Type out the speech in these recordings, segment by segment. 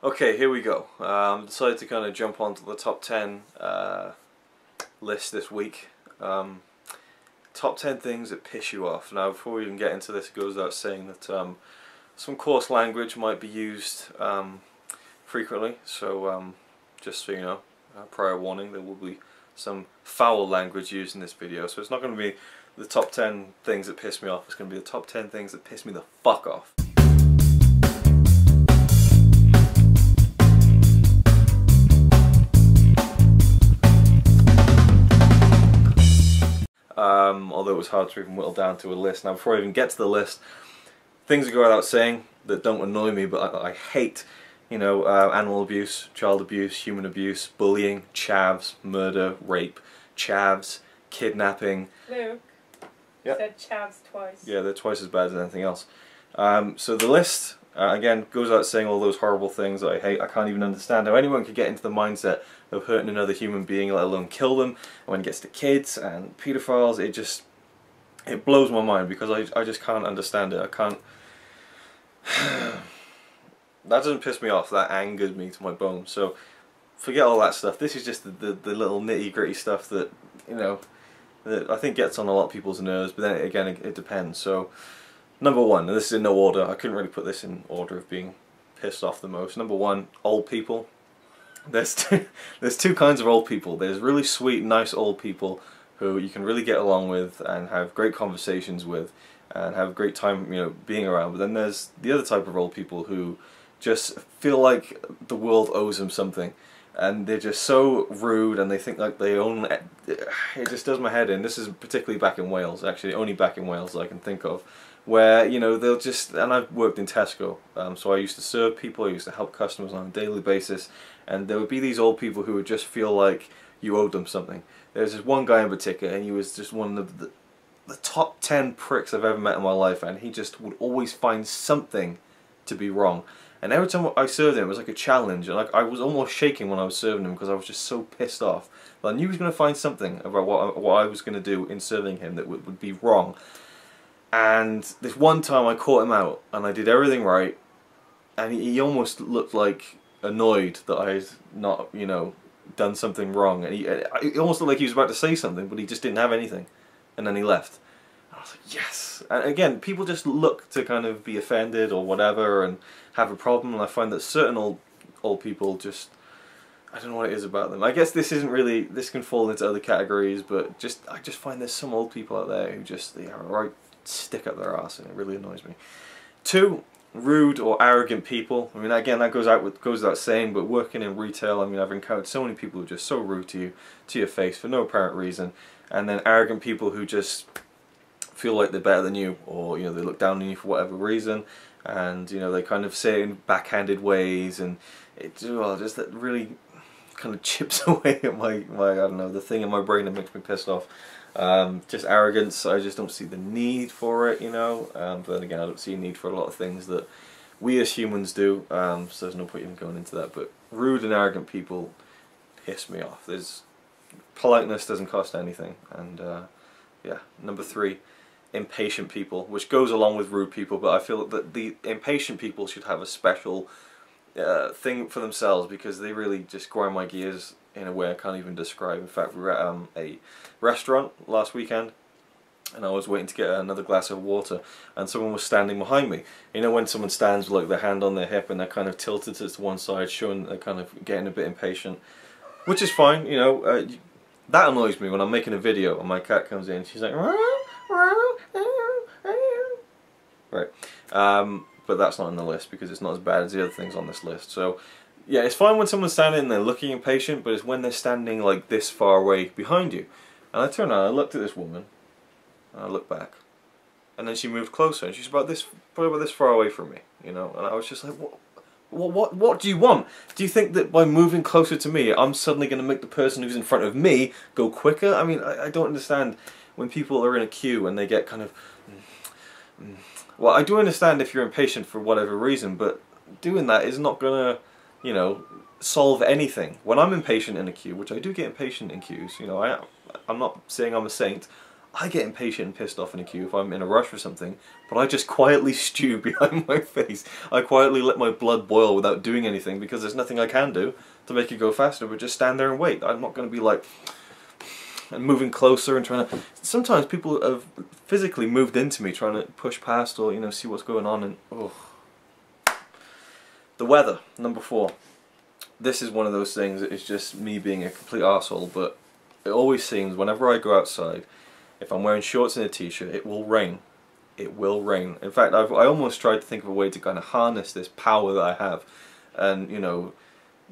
Okay, here we go. Decided to kind of jump onto the top 10 list this week. Top 10 things that piss you off. Now, before we even get into this, it goes without saying that some coarse language might be used frequently. So, just so you know, prior warning, there will be some foul language used in this video. So it's not going to be the top 10 things that piss me off. It's going to be the top 10 things that piss me the fuck off. Although it was hard to even whittle down to a list. Now, before I even get to the list, things that go without saying that don't annoy me, but I hate, you know, animal abuse, child abuse, human abuse, bullying, chavs, murder, rape, chavs, kidnapping. Luke, yep. Said chavs twice. Yeah, they're twice as bad as anything else. So the list, again, goes without saying all those horrible things that I hate. I can't even understand how anyone could get into the mindset of hurting another human being, let alone kill them. And when it gets to kids and pedophiles, it blows my mind, because I just can't understand it. I can't... That doesn't piss me off, that angers me to my bones. So forget all that stuff. This is just the little nitty gritty stuff that, you know, that I think gets on a lot of people's nerves, but then again it depends. So number one, and this is in no order, I couldn't really put this in order of being pissed off the most. Number one, old people. There's two kinds of old people. There's really sweet, nice old people who you can really get along with and have great conversations with and have a great time, you know, being around. But then there's the other type of old people who just feel like the world owes them something, and they're just so rude, and they think like they own it. It just does my head in. This is particularly back in Wales, actually, only back in Wales that I can think of, where, you know, they'll just, and I've worked in Tesco, so I used to serve people, I used to help customers on a daily basis, and there would be these old people who would just feel like you owed them something. There's this one guy in particular, and he was just one of the top 10 pricks I've ever met in my life, and he just would always find something to be wrong. And every time I served him, it was like a challenge, and like I was almost shaking when I was serving him because I was just so pissed off. But I knew he was going to find something about what I was going to do in serving him that would be wrong. And this one time I caught him out, and I did everything right, and he almost looked like annoyed that I had not, you know, done something wrong, and it almost looked like he was about to say something, but he just didn't have anything, and then he left. And I was like, yes. And again, people just look to kind of be offended or whatever and have a problem, and I find that certain old people just, I don't know what it is about them. I guess this isn't really, this can fall into other categories, but I just find there's some old people out there who just, they have a right stick up their ass, and it really annoys me. Two, rude or arrogant people. I mean, again, that goes without saying, but working in retail, I mean, I've encountered so many people who are just so rude to you, to your face, for no apparent reason. And then arrogant people who just feel like they're better than you, or, you know, they look down on you for whatever reason, and, you know, they kind of say it in backhanded ways, and it just that really kind of chips away at my I don't know, the thing in my brain that makes me pissed off. Just arrogance, I just don't see the need for it, you know, but then again, I don't see a need for a lot of things that we as humans do, so there's no point even going into that. But rude and arrogant people piss me off. Politeness doesn't cost anything. And yeah, number three, impatient people, which goes along with rude people, but I feel that the impatient people should have a special thing for themselves, because they really just grind my gears in a way I can't even describe. In fact, we were at a restaurant last weekend, and I was waiting to get another glass of water, and someone was standing behind me. You know, when someone stands with like their hand on their hip and they're kind of tilted to one side, showing they're kind of getting a bit impatient, which is fine, you know. That annoys me when I'm making a video and my cat comes in, she's like, right. But that's not on the list because it's not as bad as the other things on this list. So yeah, it's fine when someone's standing and they're looking impatient, but it's when they're standing like this far away behind you. And I turned around, I looked at this woman, and I looked back, and then she moved closer, and she's probably about this far away from me, you know. And I was just like, what do you want? Do you think that by moving closer to me, I'm suddenly going to make the person who's in front of me go quicker? I mean, I don't understand when people are in a queue and they get kind of... Well, I do understand if you're impatient for whatever reason, but doing that is not going to, you know, solve anything. When I'm impatient in a queue, which I do get impatient in queues, you know, I'm not saying I'm a saint, I get impatient and pissed off in a queue if I'm in a rush for something, but I just quietly stew behind my face. I quietly let my blood boil without doing anything because there's nothing I can do to make it go faster, but just stand there and wait. I'm not going to be like and moving closer and trying to... Sometimes people have physically moved into me trying to push past or, you know, see what's going on, and oh. The weather, number 4. This is one of those things that is just me being a complete arsehole, but it always seems whenever I go outside, if I'm wearing shorts and a t-shirt, it will rain. It will rain. In fact, I almost tried to think of a way to kind of harness this power that I have and, you know,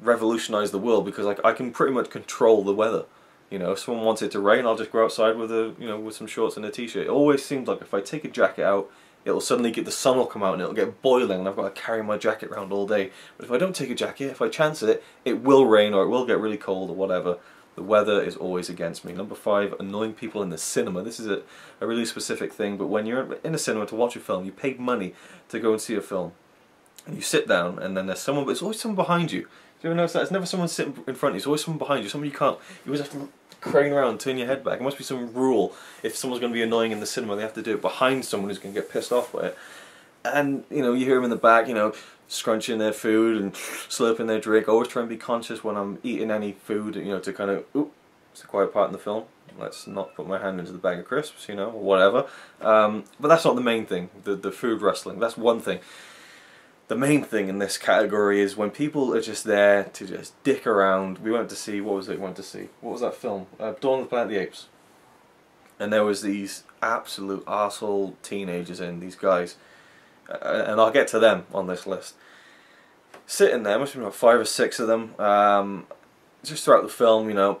revolutionize the world, because I can pretty much control the weather. You know, if someone wants it to rain, I'll just go outside with with some shorts and a t-shirt. It always seems like if I take a jacket out, it'll suddenly the sun will come out and it'll get boiling and I've got to carry my jacket around all day. But if I don't take a jacket, if I chance it, it will rain or it will get really cold or whatever. The weather is always against me. Number 5, annoying people in the cinema. This is a really specific thing, but when you're in a cinema to watch a film, you paid money to go and see a film. And you sit down and then there's someone, but it's always someone behind you. Do you ever notice that? It's never someone sitting in front of you, it's always someone behind you. Someone you always have to crane around, turn your head back. It must be some rule. If someone's going to be annoying in the cinema, they have to do it behind someone who's going to get pissed off by it. And, you know, you hear them in the back, you know, scrunching their food and slurping their drink. I always try and be conscious when I'm eating any food, you know, to kind of, oop, it's a quiet part in the film. Let's not put my hand into the bag of crisps, you know, or whatever. But that's not the main thing, the food rustling. That's one thing. The main thing in this category is when people are just there to just dick around. We went to see, what was it we went to see? What was that film? Dawn of the Planet of the Apes. And there was these absolute arsehole teenagers in, these guys. And I'll get to them on this list. Sitting there, must have been about 5 or 6 of them, just throughout the film, you know,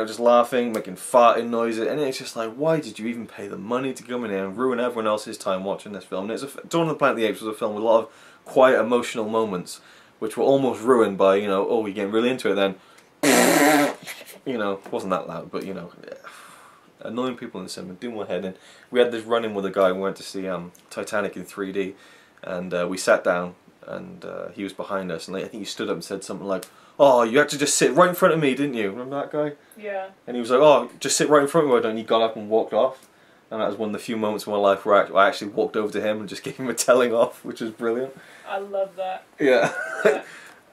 just laughing, making farting noises, and it's just like, why did you even pay the money to come in here and ruin everyone else's time watching this film? And Dawn of the Planet of the Apes was a film with a lot of quiet emotional moments, which were almost ruined by, you know, oh, you're getting really into it then, you know, it wasn't that loud, but, you know, annoying people in the cinema, doing my head in. We had this run-in with a guy, we went to see Titanic in 3D, and we sat down, and he was behind us, and I think he stood up and said something like, oh, you had to just sit right in front of me, didn't you? Remember that guy? Yeah. And he was like, oh, just sit right in front of me, why don't you? And he got up and walked off. And that was one of the few moments in my life where I actually walked over to him and just gave him a telling off, which was brilliant. I love that. Yeah.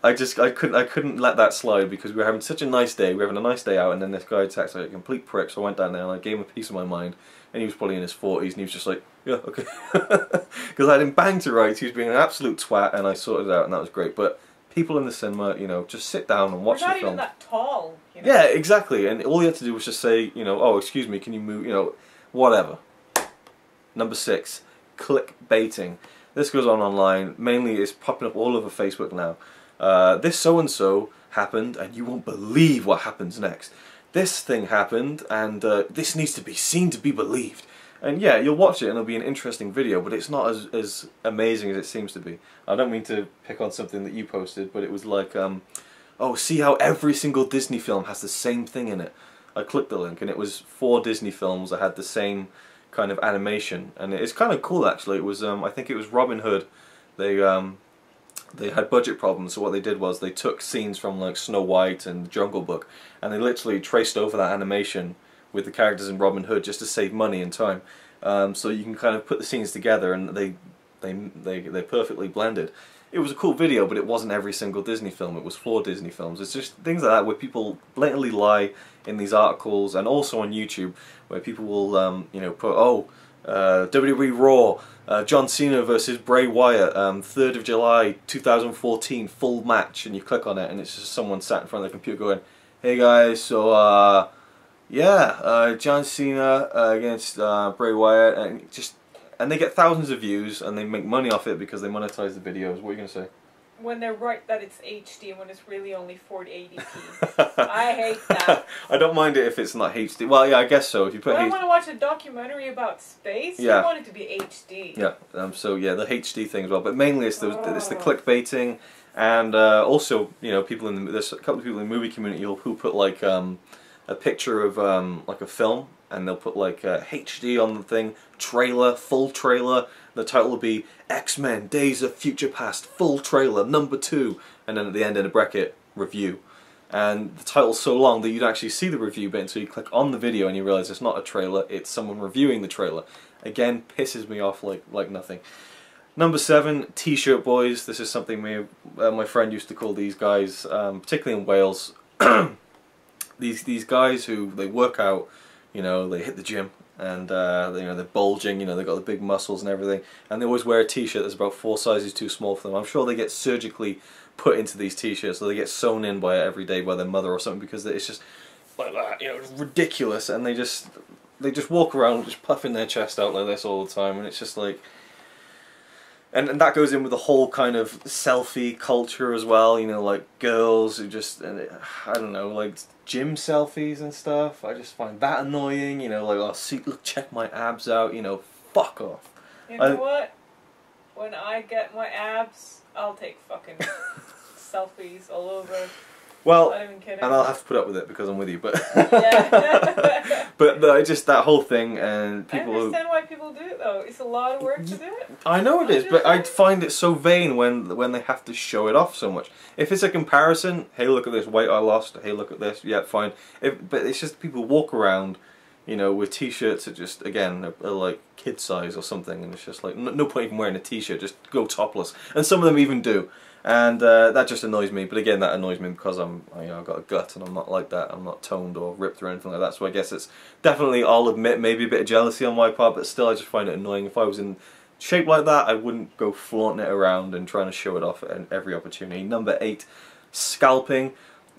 I couldn't let that slide because we were having such a nice day. We were having a nice day out, and then this guy attacked like a complete prick. So I went down there and I gave him a piece of my mind. And he was probably in his 40s, and he was just like, yeah, okay. Because I didn't bang to rights. He was being an absolute twat, and I sorted it out, and that was great. But people in the cinema, you know, just sit down and watch the film. We're not even that tall. You know? Yeah, exactly. And all you had to do was just say, you know, oh, excuse me, can you move, you know, whatever. Number 6, clickbaiting. This goes on online. Mainly, it's popping up all over Facebook now. This so-and-so happened, and you won't believe what happens next. This thing happened, and this needs to be seen to be believed. And yeah, you'll watch it and it'll be an interesting video, but it's not as amazing as it seems to be. I don't mean to pick on something that you posted, but it was like, oh, see how every single Disney film has the same thing in it. I clicked the link and it was 4 Disney films that had the same kind of animation, and it's kind of cool actually. It was, I think it was Robin Hood. They had budget problems, so what they did was they took scenes from like Snow White and Jungle Book, and they literally traced over that animation with the characters in Robin Hood just to save money and time. So you can kind of put the scenes together, and they perfectly blended. It was a cool video, but it wasn't every single Disney film. It was 4 Disney films. It's just things like that where people blatantly lie in these articles, and also on YouTube where people will you know, put, oh, WWE Raw, John Cena versus Bray Wyatt, 3rd of July 2014 full match, and you click on it and it's just someone sat in front of the computer going, hey guys, so yeah, John Cena against Bray Wyatt, and they get thousands of views and they make money off it because they monetize the videos. What are you going to say? When they're right that it's HD and when it's really only 480p. I hate that. I don't mind it if it's not HD. Well, yeah, I guess so. If you put when I want to watch a documentary about space, yeah. I want it to be HD. Yeah, so yeah, the HD thing as well. But mainly it's the clickbaiting, and also, you know, there's a couple of people in the movie community who put like a picture of like a film, and they'll put like HD on the thing, trailer, full trailer. The title will be X-Men Days of Future Past full trailer #2, and then at the end in a bracket, review. and the title's so long that you'd actually see the review bit until you click on the video and you realise it's not a trailer, it's someone reviewing the trailer. Again, pisses me off like nothing. Number 7, T-shirt boys. This is something my friend used to call these guys, particularly in Wales. these guys who, they work out, you know, they hit the gym, and you know, they're bulging, you know, they've got the big muscles and everything, and they always wear a t-shirt that's about 4 sizes too small for them. I'm sure they get surgically put into these t-shirts, or they get sewn in by every day by their mother or something, because it's just like that, you know, it's ridiculous, and they just walk around just puffing their chest out like this all the time, and it's just like, and that goes in with the whole kind of selfie culture as well, you know, like girls who just, I don't know, like gym selfies and stuff. I just find that annoying, you know, like, oh, see, look, check my abs out, you know, fuck off. You know what? When I get my abs, I'll take fucking selfies all over. Well, I'm not even kidding. And I'll have to put up with it because I'm with you, but yeah. but just that whole thing, and people. I understand why people do it though. It's a lot of work to do it. I know it is, but I find it so vain when they have to show it off so much. If it's a comparison, hey, look at this weight I lost. Hey, look at this. Yeah, fine. But it's just people walk around, you know, with t-shirts that just, again, are like kid size or something, and it's just like no point even wearing a t-shirt. Just go topless, and some of them even do. And that just annoys me, but again, that annoys me because you know, I've got a gut and I'm not like that. I'm not toned or ripped or anything like that. So I guess it's definitely, I'll admit, maybe a bit of jealousy on my part, but still, I just find it annoying. If I was in shape like that, I wouldn't go flaunting it around and trying to show it off at every opportunity. Number 8, scalping,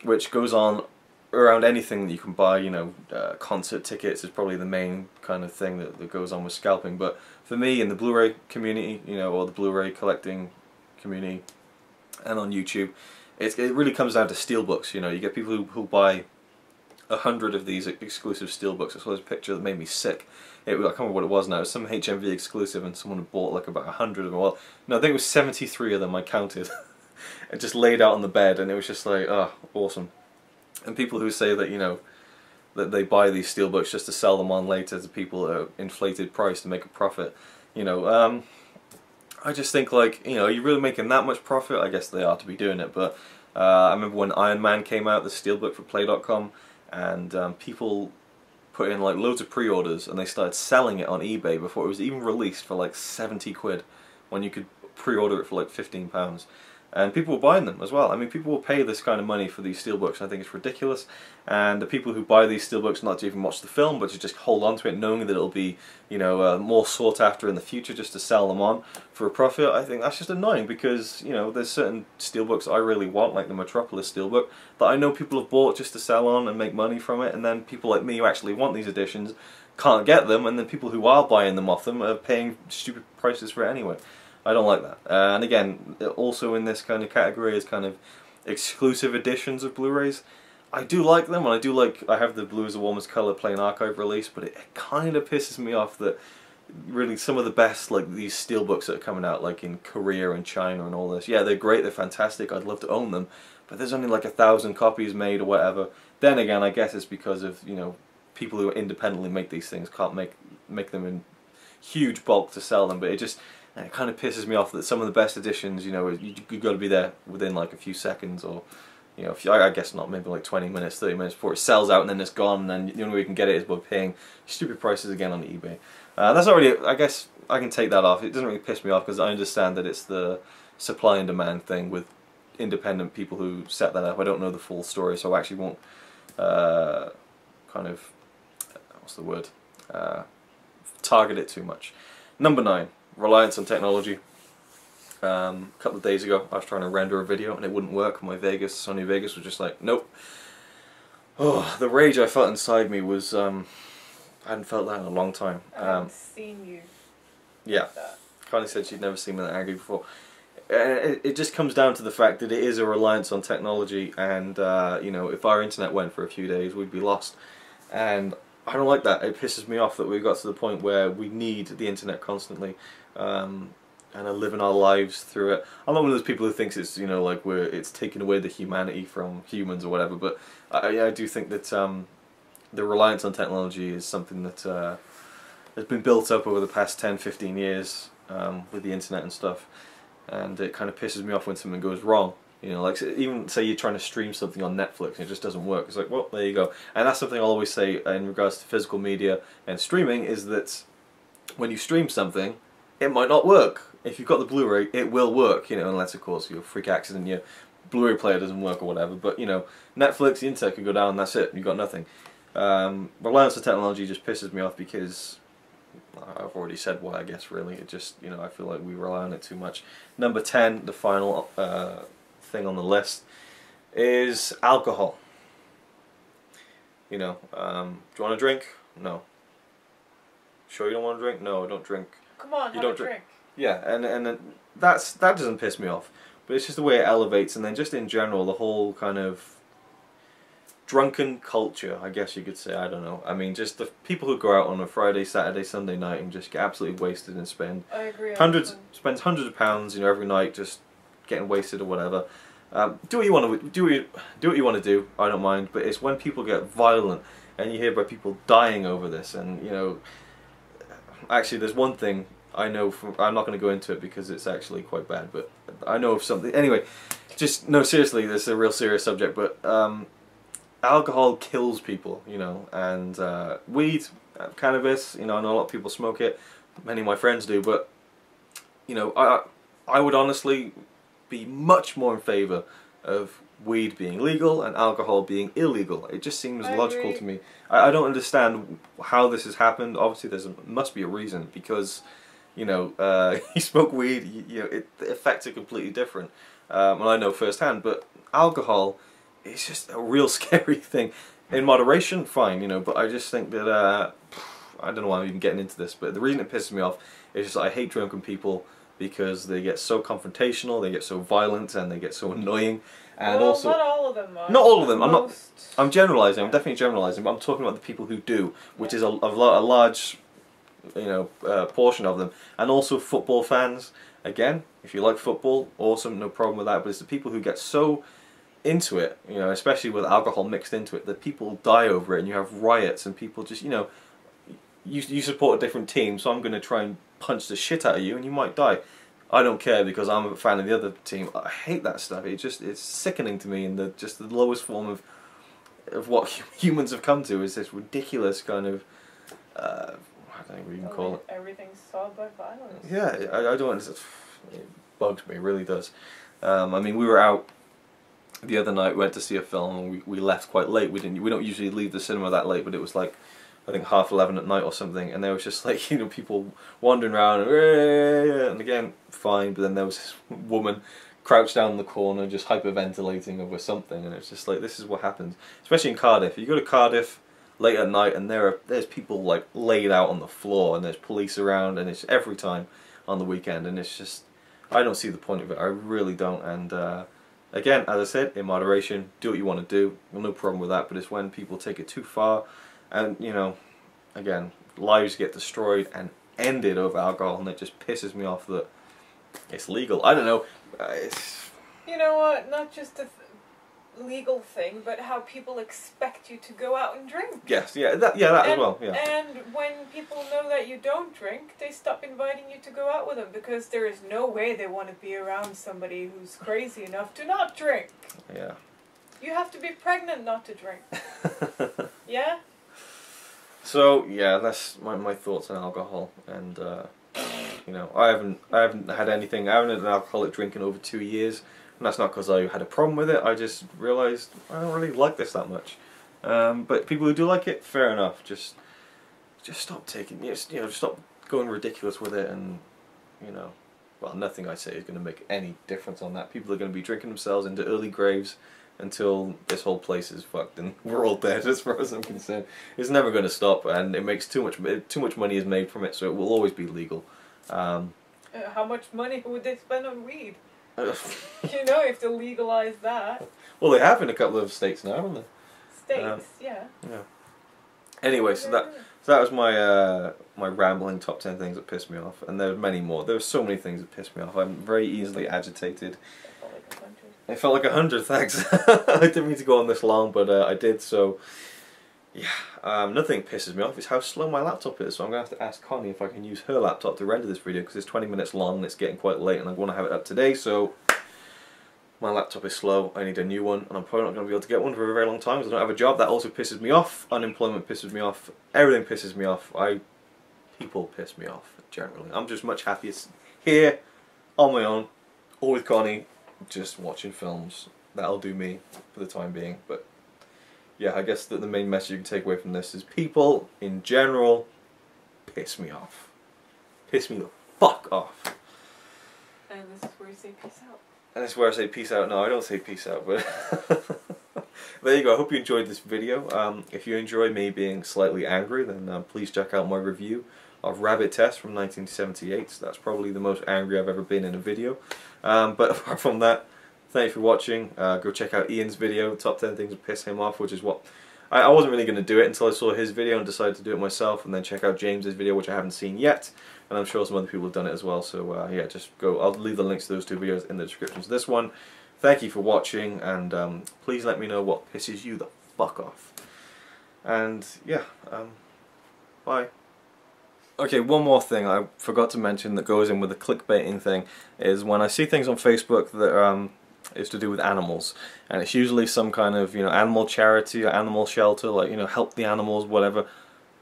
which goes on around anything that you can buy. You know, concert tickets is probably the main kind of thing that goes on with scalping. But for me, in the Blu-ray community, you know, or the Blu-ray collecting community, and on YouTube, it really comes down to steelbooks. You know, you get people who buy 100 of these exclusive steelbooks. I saw this picture that made me sick. I can't remember what it was now. It was some HMV exclusive, and someone had bought like about 100 of them. Well, no, I think it was 73 of them I counted, and just laid out on the bed, and it was just like, oh, awesome. And people who say that, you know, that they buy these steelbooks just to sell them on later to people at an inflated price to make a profit, you know, I just think, like, you know, are you really making that much profit? I guess they are to be doing it, but I remember when Iron Man came out, the steelbook for Play.com, and people put in like loads of pre-orders, and they started selling it on eBay before it was even released for like 70 quid, when you could pre-order it for like £15. And people were buying them as well. I mean, people will pay this kind of money for these steelbooks. I think it's ridiculous. And the people who buy these steelbooks not to even watch the film, but to just hold on to it, knowing that it'll be, you know, more sought after in the future, just to sell them on for a profit, I think that's just annoying, because, you know, there's certain steelbooks I really want, like the Metropolis steelbook, that I know people have bought just to sell on and make money from it, and then people like me who actually want these editions can't get them, and then people who are buying them off them are paying stupid prices for it anyway. I don't like that. And again, also in this kind of category is kind of exclusive editions of Blu-rays. I do like them, and I have the Blue is the Warmest Color Plain Archive release, but it kind of pisses me off that really some of the best, like these steelbooks that are coming out, like in Korea and China and all this, yeah, they're great, they're fantastic, I'd love to own them, but there's only like 1,000 copies made or whatever. Then again, I guess it's because of, you know, people who independently make these things can't make them in huge bulk to sell them, but it kind of pisses me off that some of the best editions, you know, you got to be there within like a few seconds, or, you know, I guess not, maybe like 20 minutes, 30 minutes before it sells out, and then it's gone, and then the only way you can get it is by paying stupid prices again on eBay. That's already, I guess I can take that off. It doesn't really piss me off, because I understand that it's the supply and demand thing with independent people who set that up. I don't know the full story, so I actually won't kind of, what's the word, target it too much. Number 9. Reliance on technology. A couple of days ago I was trying to render a video and it wouldn't work. Sony Vegas was just like, nope. Oh, the rage I felt inside me was, I hadn't felt that in a long time. I haven't seen you yeah, like that. Kylie said she'd never seen me that angry before. It just comes down to the fact that it is a reliance on technology, and you know, if our internet went for a few days, we'd be lost. And I don't like that. It pisses me off that we got to the point where we need the internet constantly, and are living our lives through it. I'm not one of those people who thinks it's, you know, like it's taking away the humanity from humans or whatever, but I do think that the reliance on technology is something that has been built up over the past 10-15 years with the internet and stuff, and it kind of pisses me off when something goes wrong. You know, like even say you're trying to stream something on Netflix and it just doesn't work. It's like, well, there you go. And that's something I'll always say in regards to physical media and streaming, is that when you stream something, it might not work. If you've got the Blu-ray, it will work, you know, unless of course your freak accident, your Blu-ray player doesn't work or whatever. But you know, Netflix, the internet could go down, and that's it. You've got nothing. Reliance on technology just pisses me off because I've already said why. I guess really, it just, you know, I feel like we rely on it too much. Number 10, the final thing on the list, is alcohol. You know, do you want to drink? No. Sure you don't want to drink? No, I don't drink. Come on, you have don't a drink. Yeah, and that doesn't piss me off, but it's just the way it elevates, and then just in general the whole kind of drunken culture, I guess you could say. I don't know. I mean, just the people who go out on a Friday, Saturday, Sunday night and just get absolutely wasted and spend spends hundreds of pounds, you know, every night just getting wasted or whatever. Do what you want to do. What you want to do. I don't mind. But it's when people get violent and you hear about people dying over this, and you know, actually, there's one thing I know from. I'm not going to go into it because it's actually quite bad. But I know of something. Anyway, just no. Seriously, this is a real serious subject. But alcohol kills people. You know, and weed, cannabis. You know, I know a lot of people smoke it. Many of my friends do. But you know, I would honestly be much more in favour of weed being legal and alcohol being illegal. It just seems logical to me. I don't understand how this has happened. Obviously there must be a reason, because you know, you smoke weed, you know, the effects are completely different. And I know firsthand, but alcohol is just a real scary thing. In moderation, fine, you know, but I just think that I don't know why I'm even getting into this, but the reason it pisses me off is just I hate drunken people, because they get so confrontational, they get so violent, and they get so annoying. And well, also, not all of them. Not all of them. I'm generalising. I'm definitely generalising. But I'm talking about the people who do, which is a large, you know, portion of them. And also football fans. Again, if you like football, awesome, no problem with that. But it's the people who get so into it, you know, especially with alcohol mixed into it, that people die over it, and you have riots, and people just, you know, you support a different team, so I'm going to try and punch the shit out of you and you might die. I don't care because I'm a fan of the other team. I hate that stuff. It's sickening to me, and just the lowest form of what humans have come to is this ridiculous kind of I don't know what you can call it. Everything's solved by violence. Yeah, I don't. It bugs me. It really does. I mean, we were out the other night. We went to see a film, and we left quite late. We don't usually leave the cinema that late, but it was like, I think 11:30 at night or something, and there was just like, you know, people wandering around, and again, fine, but then there was this woman crouched down in the corner just hyperventilating over something, and it's just like, this is what happens, especially in Cardiff. You go to Cardiff late at night and there's people like laid out on the floor, and there's police around, and it's every time on the weekend, and it's just, I don't see the point of it. I really don't. And again, as I said, in moderation, do what you want to do, no problem with that, but it's when people take it too far. And, you know, again, lives get destroyed and ended over alcohol, and it just pisses me off that it's legal. I don't know. You know what? Not just a legal thing, but how people expect you to go out and drink. Yes, yeah, that as well. Yeah. And when people know that you don't drink, they stop inviting you to go out with them, because there is no way they want to be around somebody who's crazy enough to not drink. Yeah. You have to be pregnant not to drink. Yeah? So yeah, that's my thoughts on alcohol, and you know, I haven't had anything. I haven't had an alcoholic drink in over 2 years, and that's not because I had a problem with it. I just realised I don't really like this that much. But people who do like it, fair enough. Just stop taking, you know, just stop going ridiculous with it, and you know, well, nothing I say is going to make any difference on that. People are going to be drinking themselves into early graves until this whole place is fucked and we're all dead, as far as I'm concerned. It's never going to stop, and it makes too much money is made from it, so it will always be legal. How much money would they spend on weed? You know, if they legalize that. Well, they have in a couple of states now, haven't they? States, yeah. Yeah. Anyway, so that was my my rambling top 10 things that pissed me off, and there are many more. There are so many things that pissed me off. I'm very easily agitated. It felt like 100, thanks. I didn't mean to go on this long, but I did, so yeah. Nothing pisses me off, it's how slow my laptop is, so I'm going to have to ask Connie if I can use her laptop to render this video, because it's 20 minutes long and it's getting quite late and I want to have it up today, so my laptop is slow, I need a new one, and I'm probably not going to be able to get one for a very long time because I don't have a job. That also pisses me off. Unemployment pisses me off. Everything pisses me off. People piss me off, generally. I'm just much happier here, on my own, or with Connie, just watching films. That'll do me for the time being. But yeah, I guess that the main message you can take away from this is people, in general, piss me off. Piss me the fuck off. And this is where you say peace out. And that's where I say peace out. No, I don't say peace out, but there you go. I hope you enjoyed this video. If you enjoy me being slightly angry, then please check out my review of Rabbit Test from 1978. So that's probably the most angry I've ever been in a video. But apart from that, thank you for watching. Go check out Ian's video, top 10 things that piss him off, which is what I wasn't really going to do it until I saw his video and decided to do it myself, and then check out James's video, which I haven't seen yet, and I'm sure some other people have done it as well. So yeah, just go. I'll leave the links to those two videos in the description to this one. Thank you for watching, and please let me know what pisses you the fuck off. And yeah, bye. Okay, one more thing I forgot to mention that goes in with the clickbaiting thing is when I see things on Facebook that is to do with animals, and it's usually some kind of, you know, animal charity or animal shelter, like, you know, help the animals, whatever.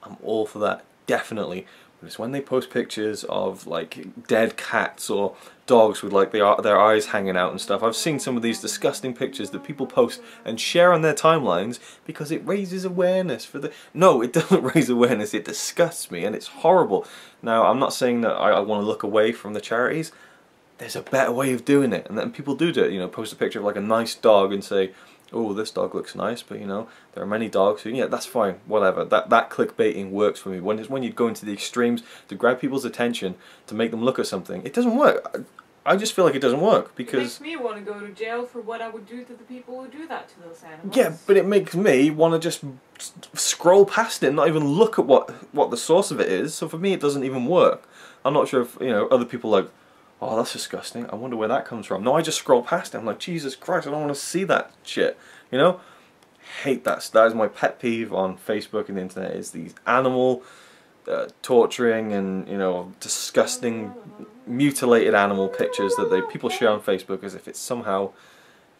I'm all for that, definitely. But it's when they post pictures of like dead cats or dogs with like their eyes hanging out and stuff. I've seen some of these disgusting pictures that people post and share on their timelines because it raises awareness for the... No, it doesn't raise awareness, it disgusts me and it's horrible. Now, I'm not saying that I want to look away from the charities. There's a better way of doing it, and then people do it. You know, post a picture of like a nice dog and say, "Oh, this dog looks nice," but you know, there are many dogs who, yeah, that's fine, whatever. That clickbaiting works for me. When you go into the extremes to grab people's attention to make them look at something, it doesn't work. I just feel like it doesn't work because it makes me want to go to jail for what I would do to the people who do that to those animals. Yeah, but it makes me want to just scroll past it and not even look at what the source of it is. So for me, it doesn't even work. I'm not sure if, you know, other people are like, "Oh, that's disgusting. I wonder where that comes from." No, I just scroll past it. I'm like, Jesus Christ, I don't want to see that shit. You know? Hate that. That is my pet peeve on Facebook and the internet, is these animal torturing and, you know, disgusting mutilated animal pictures that people share on Facebook as if it's somehow...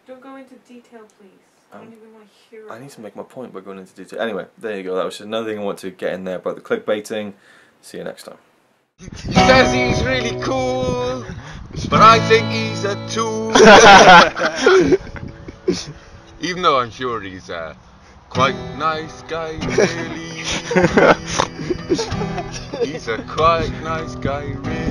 Don't go into detail, please. I don't even want to hear it. I need to make my point by going into detail. Anyway, there you go. That was just another thing I want to get in there about the clickbaiting. See you next time. He says he's really cool, but I think he's a tool. Even though I'm sure he's a quite nice guy, really. He's a quite nice guy, really.